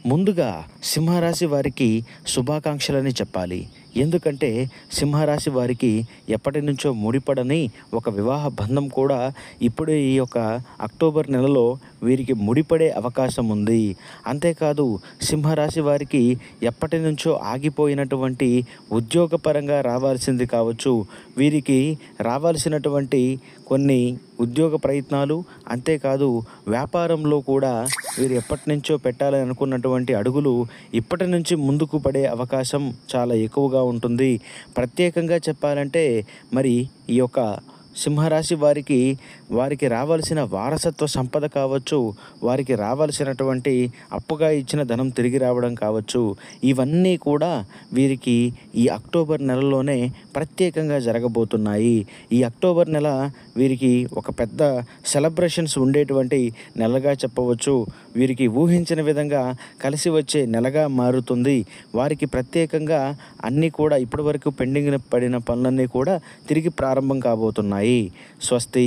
ముందుగా సింహరాశి వారికి శుభాకాంక్షలని చెప్పాలి. ఎందుకంటే సింహరాశి వారికి ఎప్పటినుంచో ముడిపడని ఒక వివాహ బంధం కూడా ఇప్పుడు ఈ యొక్క అక్టోబర్ నెలలో వీరికి ముడిపడే అవకాశం ఉంది. అంతేకాదు సింహరాశి వారికి ఎప్పటినుంచో ఆగిపోయినటువంటి ఉద్యోగపరంగా రావాల్సింది కావచ్చు, వీరికి రావాల్సినటువంటి కొన్ని ఉద్యోగ ప్రయత్నాలు, అంతేకాదు వ్యాపారంలో కూడా వీరు ఎప్పటినుంచో పెట్టాలని అనుకున్నటువంటి అడుగులు ఇప్పటి నుంచి ముందుకు పడే అవకాశం చాలా ఎక్కువగా ఉంటుంది. ప్రత్యేకంగా చెప్పాలంటే మరి ఈ యొక్క సింహరాశి వారికి రావాల్సిన వారసత్వ సంపద కావచ్చు, వారికి రావాల్సినటువంటి అప్పుగా ఇచ్చిన ధనం తిరిగి రావడం కావచ్చు, ఇవన్నీ కూడా వీరికి ఈ అక్టోబర్ నెలలోనే ప్రత్యేకంగా జరగబోతున్నాయి. ఈ అక్టోబర్ నెల వీరికి ఒక పెద్ద సెలబ్రేషన్స్ ఉండేటువంటి నెలగా చెప్పవచ్చు. వీరికి ఊహించిన విధంగా కలిసి వచ్చే నెలగా మారుతుంది. వారికి ప్రత్యేకంగా అన్నీ కూడా ఇప్పటివరకు పెండింగ్ పడిన పనులన్నీ కూడా తిరిగి ప్రారంభం కాబోతున్నాయి. స్వస్తి.